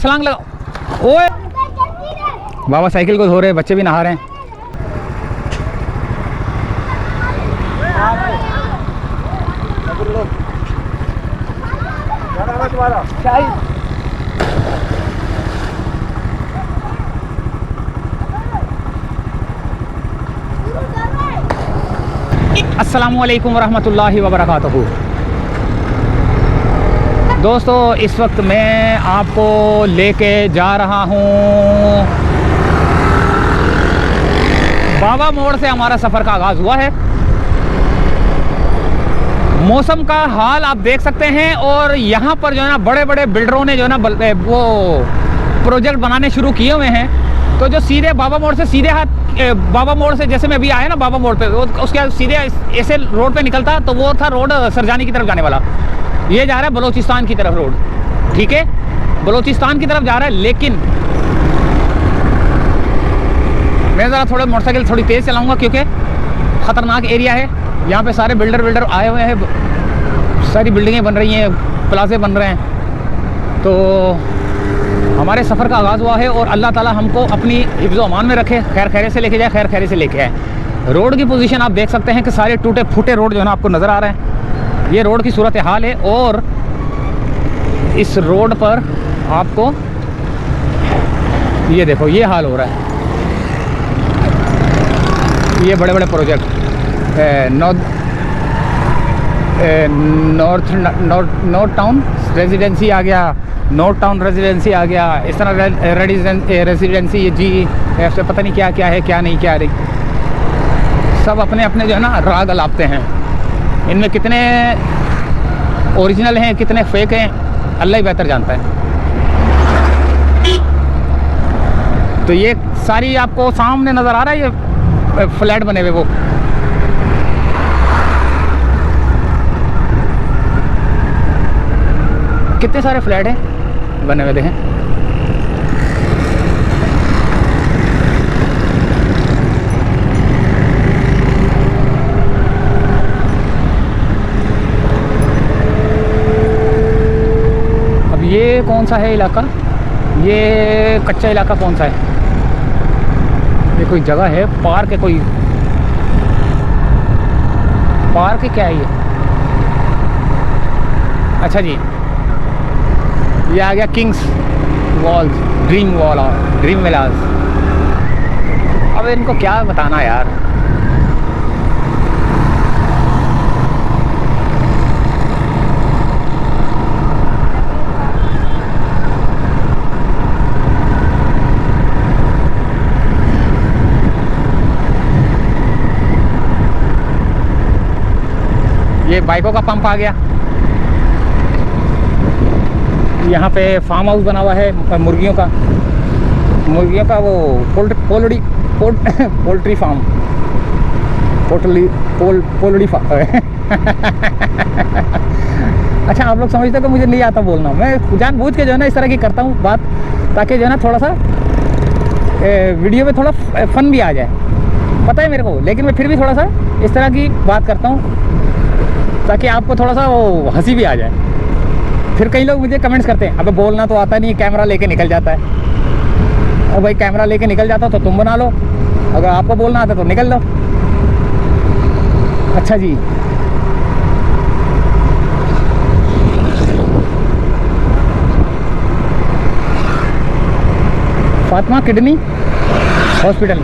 छलांग लगा। ओए बाबा साइकिल को धो रहे, बच्चे भी नहा रहे हैं। अस्सलामुअलैकुम वरहमतुल्लाहि वबरकातुहू। दोस्तों इस वक्त मैं आपको लेके जा रहा हूँ बाबा मोड़ से। हमारा सफ़र का आगाज़ हुआ है। मौसम का हाल आप देख सकते हैं और यहाँ पर जो है ना बड़े बड़े बिल्डरों ने जो है ना वो प्रोजेक्ट बनाने शुरू किए हुए हैं। तो जो सीधे बाबा मोड़ से सीधे हाथ बाबा मोड़ से जैसे मैं अभी आया ना बाबा मोड़ पे, उसके सीधे ऐसे रोड पे निकलता तो वो था रोड सरजानी की तरफ जाने वाला। ये जा रहा है बलूचिस्तान की तरफ रोड, ठीक है, बलूचिस्तान की तरफ जा रहा है। लेकिन मैं ज़रा थोड़ा मोटरसाइकिल थोड़ी तेज़ चलाऊँगा क्योंकि ख़तरनाक एरिया है। यहाँ पे सारे बिल्डर आए हुए हैं, सारी बिल्डिंगें बन रही हैं, प्लाजे बन रहे हैं। तो हमारे सफ़र का आगाज़ हुआ है और अल्लाह ताला हमको अपनी हिफ्ज़ व अमान में रखे, खैर खैरे से लेके जाए, खैर खैरे से लेके आए। रोड की पोजीशन आप देख सकते हैं कि सारे टूटे फूटे रोड जो है ना आपको नज़र आ रहे हैं। ये रोड की सूरत हाल है और इस रोड पर आपको ये देखो ये हाल हो रहा है। ये बड़े बड़े प्रोजेक्ट नॉर्थ टाउन रेजिडेंसी आ गया, नॉर्थ टाउन रेजिडेंसी आ गया, इस तरह रेजिडेंसी ये जी ऐसे पता नहीं क्या क्या है क्या नहीं क्या नहीं। सब अपने अपने जो है ना राग अलापते हैं। इनमें कितने ओरिजिनल हैं कितने फेक हैं अल्लाह ही बेहतर जानता है। तो ये सारी आपको सामने नज़र आ रहा है ये फ्लैट बने हुए, वो कितने सारे फ्लैट हैं बने हुए देखें। अब ये कौन सा है इलाका, ये कच्चा इलाका कौन सा है? ये कोई जगह है, पार्क है, कोई पार्क है क्या है ये? अच्छा जी, ये आ गया किंग्स वॉल्स, ड्रीम वॉल और ड्रीम विलास। अब इनको क्या बताना यार। ये बाइकों का पंप आ गया। यहाँ पे फार्म हाउस बना हुआ है मुर्गियों का वो पोल्ट्री फार्म, पोल्ट्री फार्म। अच्छा आप लोग समझते हो कि मुझे नहीं आता बोलना, मैं जानबूझ के जो है ना इस तरह की करता हूँ बात, ताकि जो है ना थोड़ा सा वीडियो में थोड़ा फन भी आ जाए, पता है मेरे को। लेकिन मैं फिर भी थोड़ा सा इस तरह की बात करता हूँ ताकि आपको थोड़ा सा वो हंसी भी आ जाए। फिर कई लोग मुझे कमेंट्स करते हैं, अबे बोलना तो आता नहीं, कैमरा लेके निकल जाता है। और भाई कैमरा लेके निकल जाता तो तुम बना लो, अगर आपको बोलना आता तो निकल लो। अच्छा जी, फातिमा किडनी हॉस्पिटल।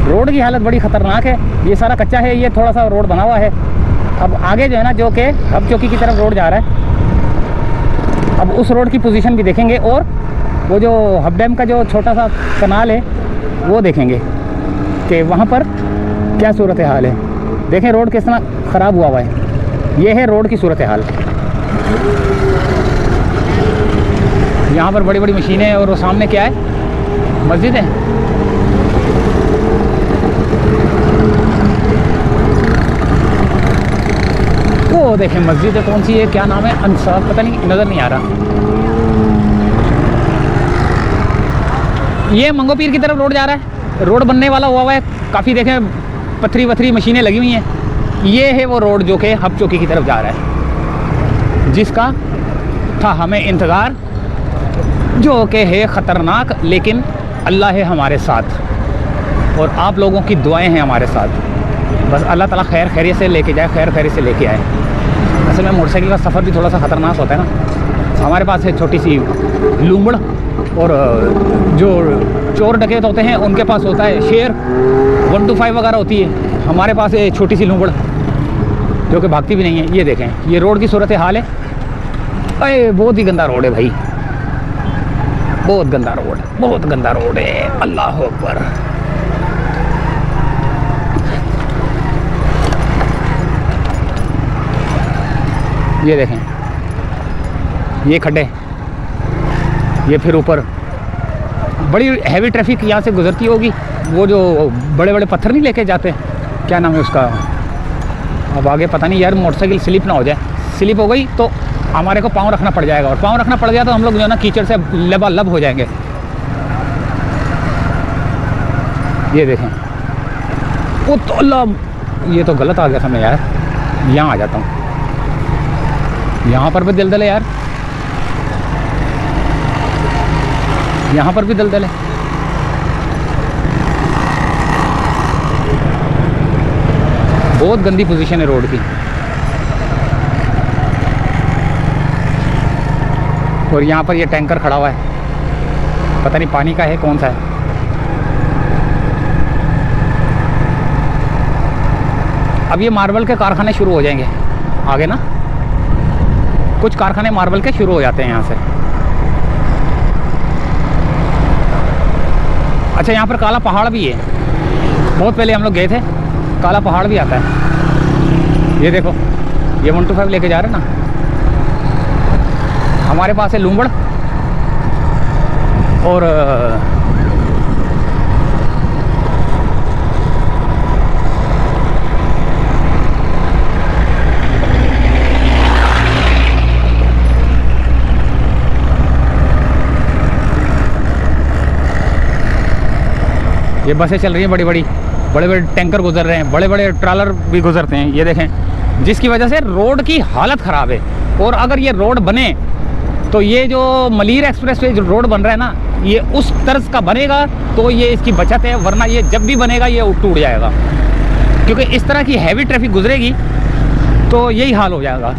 रोड की हालत बड़ी ख़तरनाक है। ये सारा कच्चा है, ये थोड़ा सा रोड बना हुआ है। अब आगे जो है ना जो कि हब चौकी की तरफ रोड जा रहा है, अब उस रोड की पोजीशन भी देखेंगे और वो जो हब डैम का जो छोटा सा कनाल है वो देखेंगे कि वहाँ पर क्या सूरत हाल है। देखें रोड किस तरह ख़राब हुआ हुआ है। ये है रोड की सूरत हाल। यहाँ पर बड़ी बड़ी मशीनें और वो सामने क्या है, मस्जिद है। वो देखें मस्जिद है, कौन सी है, क्या नाम है, अंसार, पता नहीं, नज़र नहीं आ रहा। ये मंगो पीर की तरफ रोड जा रहा है, रोड बनने वाला हुआ है काफ़ी। देखें पथरी वथरी मशीनें लगी हुई हैं। ये है वो रोड जो कि हब चौकी की तरफ जा रहा है। जिसका था हमें इंतज़ार, जो कि है ख़तरनाक, लेकिन अल्लाह है हमारे साथ और आप लोगों की दुआएं हैं हमारे साथ। बस अल्लाह ताला खैर खैरियत से लेके जाए, खैर खैरियत से लेके आए। असल में मोटरसाइकिल का सफ़र भी थोड़ा सा ख़तरनाक होता है ना। हमारे पास है छोटी सी लूमड़, और जो चोर डकैत होते हैं उनके पास होता है शेर, 1 to 5 वगैरह होती है। हमारे पास है छोटी सी लूमड़ जो कि भागती भी नहीं है। ये देखें, ये रोड की सूरत हाल है। अरे बहुत ही गंदा रोड है भाई, बहुत गंदा रोड, बहुत गंदा रोड है। अल्लाह अकबर। ये देखें, ये खड्डे, ये फिर ऊपर बड़ी हैवी ट्रैफिक यहाँ से गुजरती होगी। वो जो बड़े बड़े पत्थर नहीं लेके जाते, क्या नाम है उसका, अब आगे पता नहीं यार। मोटरसाइकिल स्लिप ना हो जाए, स्लिप हो गई तो हमारे को पाँव रखना पड़ जाएगा, और पाँव रखना पड़ गया तो हम लोग जो है ना कीचड़ से लबालब हो जाएंगे। ये देखें, वो तो अल्लाह, ये तो गलत आ गया था मैं यार। यहाँ आ जाता हूँ, यहाँ पर भी दलदल है यार, यहाँ पर भी दलदल है। बहुत गंदी पोजीशन है रोड की। और यहाँ पर ये टैंकर खड़ा हुआ है, पता नहीं पानी का है कौन सा है। अब ये मार्बल के कारखाने शुरू हो जाएंगे आगे ना, कुछ कारखाने मार्बल के शुरू हो जाते हैं यहाँ से। अच्छा, यहाँ पर काला पहाड़ भी है, बहुत पहले हम लोग गए थे, काला पहाड़ भी आता है। ये देखो, ये 1 to 5 लेके जा रहे हैं ना। हमारे पास है लूमड़ और ये बसें चल रही हैं बड़ी बड़ी, बड़े बड़े टैंकर गुजर रहे हैं, बड़े बड़े ट्रॉलर भी गुजरते हैं। ये देखें, जिसकी वजह से रोड की हालत ख़राब है। और अगर ये रोड बने तो ये जो मलीर एक्सप्रेस वे जो रोड बन रहा है ना, ये उस तर्ज का बनेगा तो ये इसकी बचत है, वरना ये जब भी बनेगा ये टूट जाएगा। क्योंकि इस तरह की हैवी ट्रैफिक गुजरेगी तो यही हाल हो जाएगा।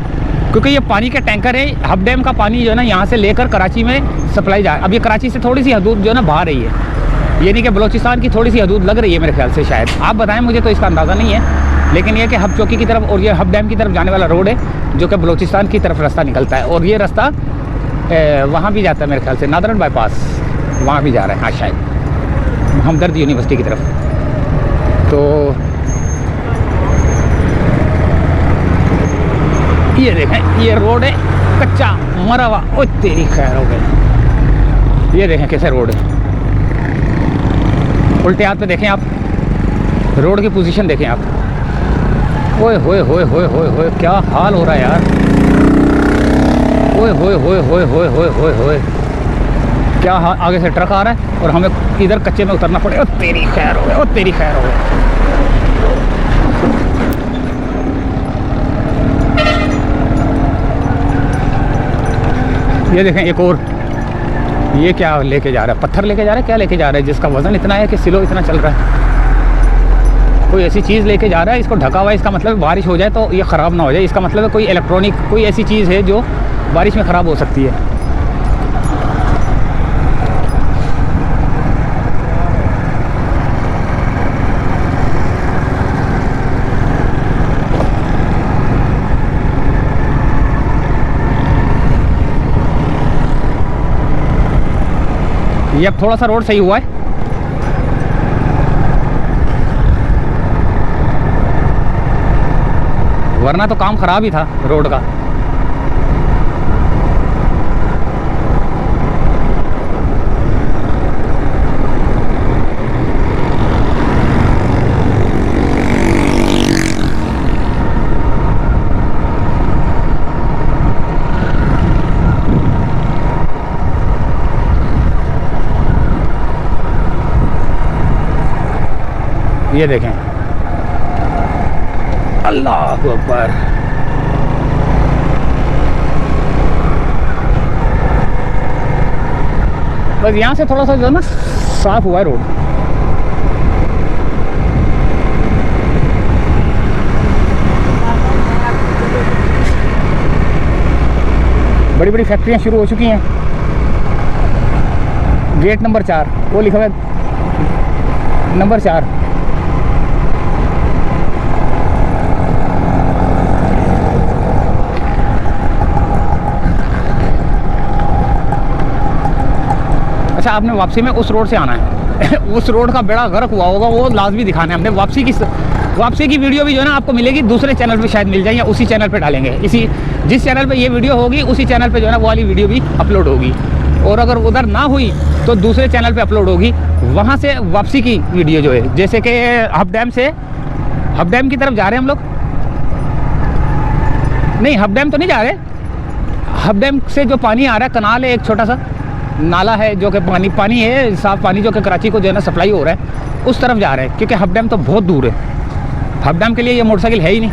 क्योंकि ये पानी के टैंकर है, हब डैम का पानी जो है ना यहाँ से लेकर कराची में सप्लाई जाए। अब ये कराची से थोड़ी सी हदूद जो है ना बाहर रही है, ये नहीं कि बलोचिस्तान की थोड़ी सी हदूद लग रही है मेरे ख्याल से, शायद आप बताएं, मुझे तो इसका अंदाज़ा नहीं है। लेकिन ये कि हब चौकी की तरफ और ये हब डैम की तरफ जाने वाला रोड है जो कि बलोचिस्तान की तरफ रास्ता निकलता है, और ये रास्ता वहाँ भी जाता है मेरे ख्याल से, नादरन बाईपास वहाँ भी जा रहा है। हाँ शायद हमदर्द यूनिवर्सिटी की तरफ। तो ये देखें, ये रोड है कच्चा मरा हुआ। ओ तेरी खैर हो गई। ये देखें कैसे रोड है, उल्टे हाथ पे देखें आप, रोड की पोजीशन देखें आप। ओए होए होए होए होए होए, क्या हाल हो रहा है यार। ओए होए होए होए होए होए होए होए, क्या हाल। आगे से ट्रक आ रहा है और हमें इधर कच्चे में उतरना पड़ेगा। ओ तेरी खैर हो गई, ओ तेरी खैर हो गई। ये देखें एक और, ये क्या लेके जा रहा है, पत्थर लेके जा रहा है, क्या लेके जा रहा है जिसका वज़न इतना है कि सिलो इतना चल रहा है। कोई ऐसी चीज़ लेके जा रहा है, इसको ढका हुआ है। इसका मतलब बारिश हो जाए तो ये ख़राब ना हो जाए। इसका मतलब है कोई इलेक्ट्रॉनिक, कोई ऐसी चीज़ है जो बारिश में ख़राब हो सकती है। ये अब थोड़ा सा रोड सही हुआ है। वरना तो काम ख़राब ही था रोड का। ये देखें, अल्लाह अकबर। बस यहाँ से थोड़ा सा जो है ना साफ हुआ है रोड। बड़ी बड़ी फैक्ट्रियाँ शुरू हो चुकी हैं। गेट नंबर 4 वो लिखा हुआ है नंबर 4। अच्छा, आपने वापसी में उस रोड से आना है उस रोड का बेड़ा गर्क हुआ होगा, वो लाजमी दिखाना है हमने। वापसी की वीडियो भी जो है ना आपको मिलेगी दूसरे चैनल पे शायद मिल जाए, या उसी चैनल पे डालेंगे। इसी जिस चैनल पे ये वीडियो होगी उसी चैनल पे जो है ना वो वाली वीडियो भी अपलोड होगी। और अगर उधर ना हुई तो दूसरे चैनल पे अपलोड होगी, वहाँ से वापसी की वीडियो जो है। जैसे कि हब डैम की तरफ जा रहे हैं हम लोग। नहीं, हब डैम तो नहीं जा रहे। हब डैम से जो पानी आ रहा है, कनाल है, एक छोटा सा नाला है जो कि पानी है, साफ पानी जो कि कराची को जो है ना सप्लाई हो रहा है, उस तरफ जा रहे हैं। क्योंकि हब डैम तो बहुत दूर है, हब डैम के लिए ये मोटरसाइकिल है ही नहीं।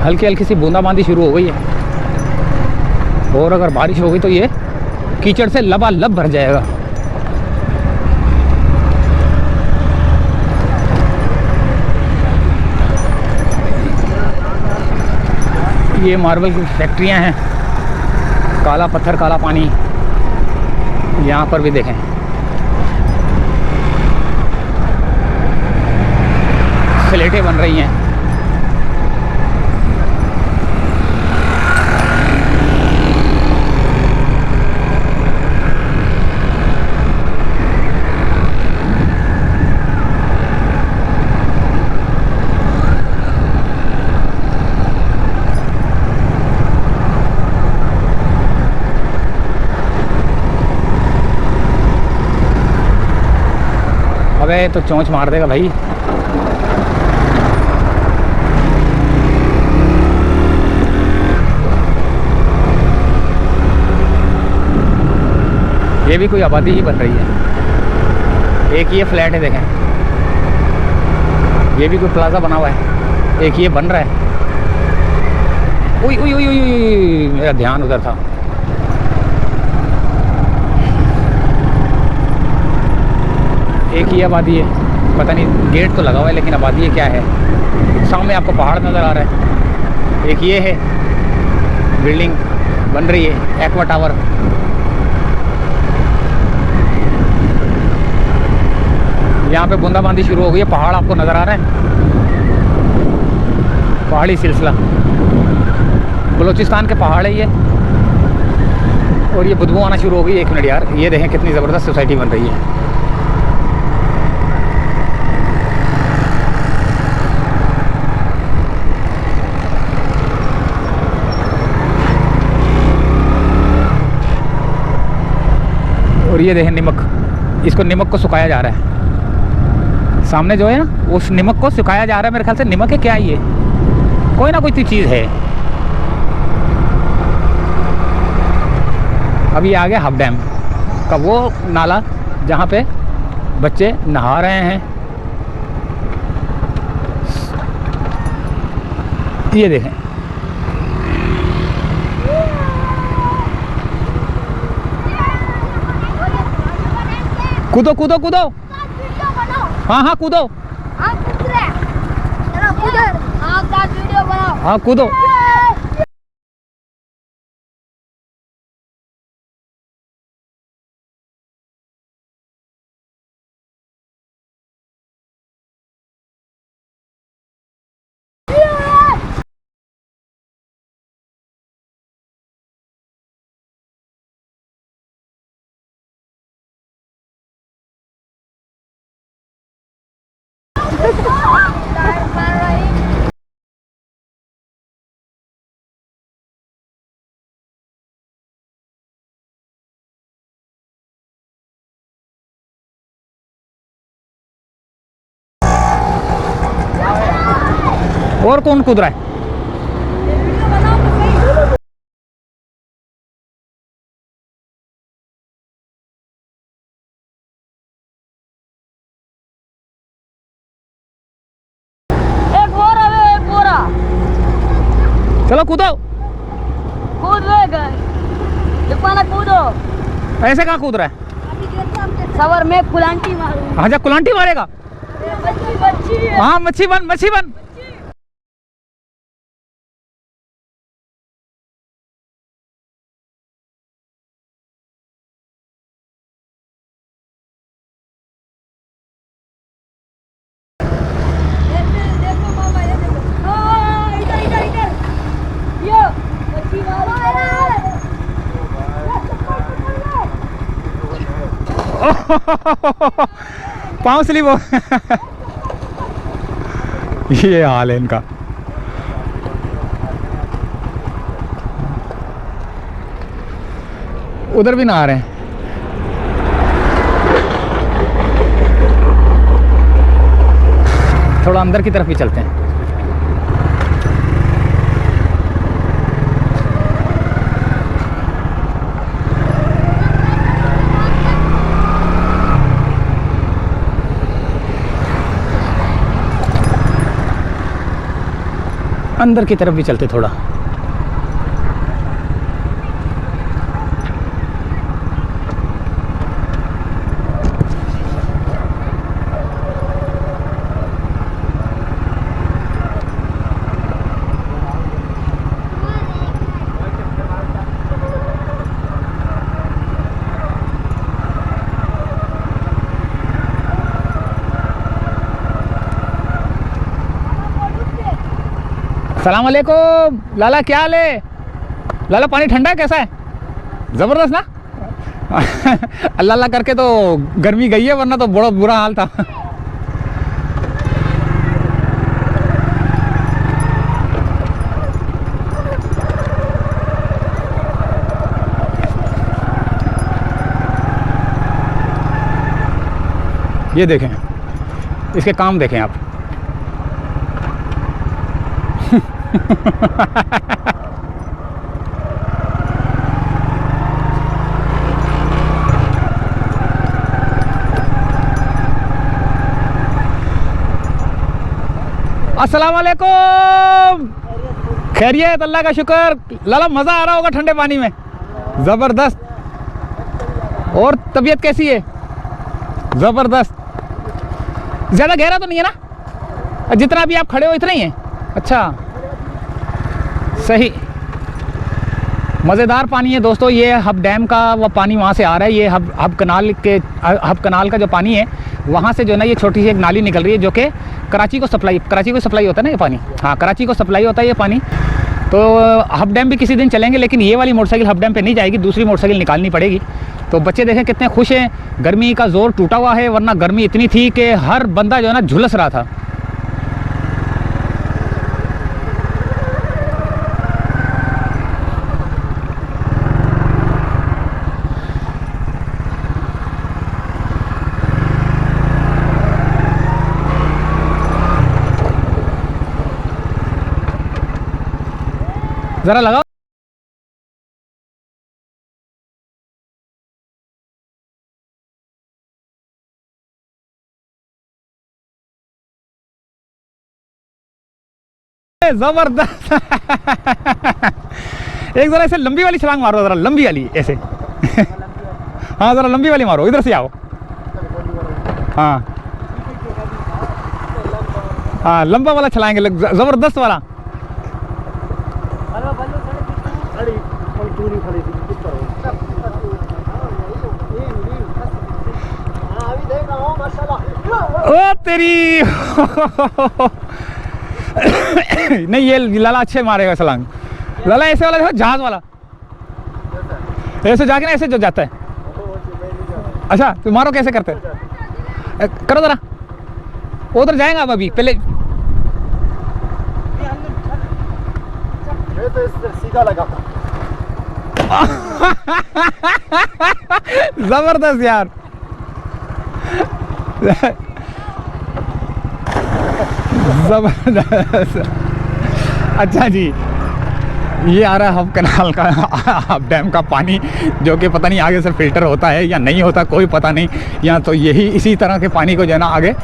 हल्की हल्की सी बूंदाबांदी शुरू हो गई है, और अगर बारिश हो गई तो ये कीचड़ से लबालब भर जाएगा। ये मार्बल की फैक्ट्रियां हैं, काला पत्थर काला पानी। यहाँ पर भी देखें, स्लेटें बन रही हैं। अबे तो चोंच मार देगा भाई। ये भी कोई आबादी ही बन रही है। एक ये फ्लैट है देखें, ये भी कोई प्लाजा बना हुआ है। एक ये बन रहा है। उई उई उई उई, मेरा ध्यान उधर था। एक ही आबादी है, पता नहीं गेट तो लगा हुआ है लेकिन आबादी है क्या है। सामने आपको पहाड़ नज़र आ रहा है। एक ये है बिल्डिंग बन रही है, एक्वा टावर। यहाँ पे बूंदाबांदी शुरू हो गई है। पहाड़ आपको नज़र आ रहा है, पहाड़ी सिलसिला। बलूचिस्तान के पहाड़ है ये। और ये बदबू आना शुरू हो गई। एक मिनट यार, ये देखें कितनी ज़बरदस्त सोसाइटी बन रही है। और ये देखें नमक, इसको नमक को सुखाया जा रहा है। सामने जो है ना उस नमक को सुखाया जा रहा है। मेरे ख्याल से नमक है क्या, ये कोई ना कोई तो चीज़ है। अभी आ गया हब डैम का वो नाला जहाँ पे बच्चे नहा रहे हैं। ये देखें, कूदो कूदो कूदो। हाँ हाँ कूदो। हाँ कूदो। और कौन कूद रहा है? चलो कूदो। कूद गए दुकाना कूदो। ऐसे कहाँ कूद रहा है? सवर में कुलांटी मारूंगा। हाँ, जा कुलांटी मारेगा। बच्ची हाँ, मच्छी बन, मच्छी बन। देखो मामा, ये देखो। हाँ, इधर इधर इधर यो बच्ची मारो। पाँव स्लिप हो। ये हाल है इनका। उधर भी ना आ रहे हैं। थोड़ा अंदर की तरफ भी चलते हैं। अंदर की तरफ भी चलते थोड़ा। सलाम वालेकुम लाला, क्या हाल है? लाला पानी ठंडा है, कैसा है? ज़बरदस्त ना। अल्लाह अल्लाह करके तो गर्मी गई है, वरना तो बड़ा बुरा हाल था। ये देखें, इसके काम देखें आप। अस्सलाम वालेकुम। खैरियत, अल्लाह का शुक्र। लाला मज़ा आ रहा होगा ठंडे पानी में, ज़बरदस्त। और तबीयत कैसी है? ज़बरदस्त। ज़्यादा गहरा तो नहीं है ना? जितना अभी आप खड़े हो इतना ही है? अच्छा, सही। मज़ेदार पानी है दोस्तों। ये हब डैम का वो पानी वहाँ से आ रहा है। ये हब कनाल का जो पानी है, वहाँ से जो है ना, ये छोटी सी एक नाली निकल रही है जो कि कराची को सप्लाई होता है ना ये पानी। हाँ, कराची को सप्लाई होता है ये पानी। तो हब डैम भी किसी दिन चलेंगे, लेकिन ये वाली मोटरसाइकिल हब डैम पे नहीं जाएगी, दूसरी मोटरसाइकिल निकालनी पड़ेगी। तो बच्चे देखें कितने खुश हैं। गर्मी का ज़ोर टूटा हुआ है, वरना गर्मी इतनी थी कि हर बंदा जो है ना झुलस रहा था। ज़रा लगाओ। जबरदस्त। एक जरा ऐसे लंबी वाली छलांग मारो, जरा लंबी वाली ऐसे। हाँ, जरा लंबी वाली मारो, इधर से आओ। हाँ हाँ, लंबा वाला चलाएंगे, जबरदस्त वाला। ओ तेरी। नहीं, ये लाला अच्छे मारेगा छलांग। लाला ऐसे वाला देखो, जहाज वाला। ऐसे जाके ना, ऐसे जो जाता है। अच्छा, तो मारो, कैसे करते हैं? करो जरा। उधर जाएगा अब, अभी पहले। मैं तो इस सीधा लगा। जबरदस्त यार। जबरदस्त। अच्छा जी, ये आ रहा है हब कनाल का, हब डैम का पानी, जो कि पता नहीं आगे से फ़िल्टर होता है या नहीं होता, कोई पता नहीं। यहाँ तो यही इसी तरह के पानी को जो है ना आगे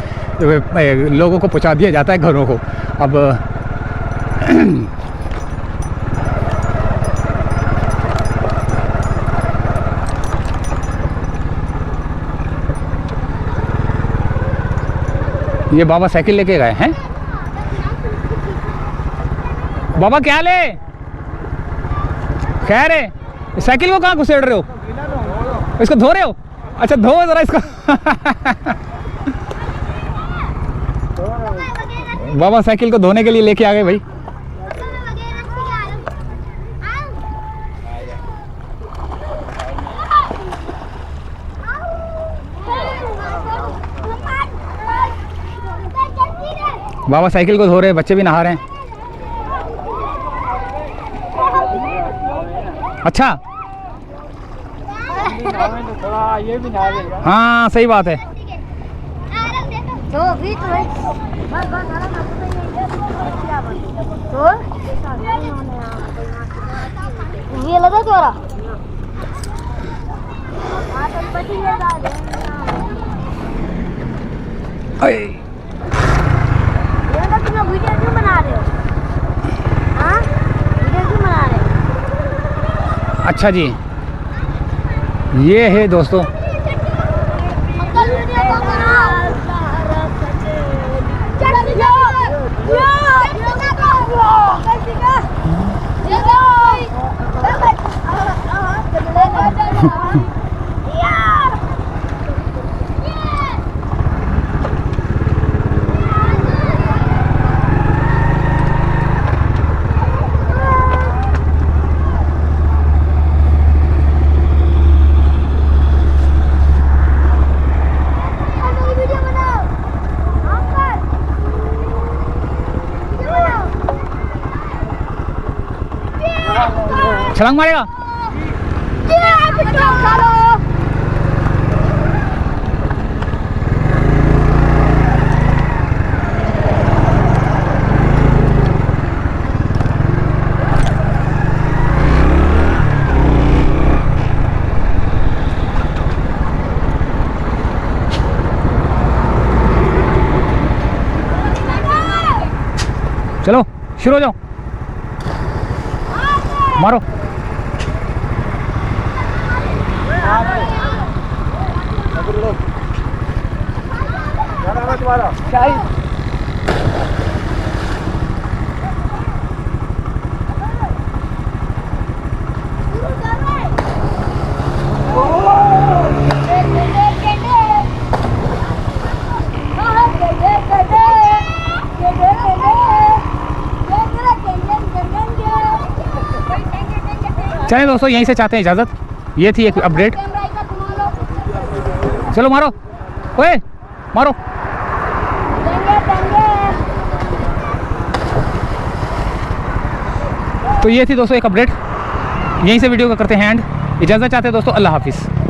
लोगों को पहुँचा दिया जाता है, घरों को। अब ये बाबा साइकिल लेके गए हैं। बाबा क्या ले, खैर है। साइकिल को कहाँ घुसेड़ रहे हो, इसको धो रहे हो? अच्छा धो जरा इसको। बाबा साइकिल को धोने के लिए लेके आ गए भाई। बाबा साइकिल को धो रहे हैं, बच्चे भी नहा रहे हैं। अच्छा थोड़ा ये भी नहा लेगा। हाँ सही बात है। ये लगा चोरा तुम वीडियो क्यों बना रहे हो? हाँ वीडियो क्यों बना रहे हो? अच्छा जी, ये है दोस्तों छलांग मारेगा। चलो शुरू हो जाओ, मारो। चलिए दोस्तों, यहीं से चाहते हैं इजाज़त। ये थी एक अपडेट। चलो मारो, ओए मारो। तो ये थी दोस्तों एक अपडेट। यहीं से वीडियो को करते हैं एंड। इजाज़त चाहते हैं दोस्तों, अल्लाह हाफिज़।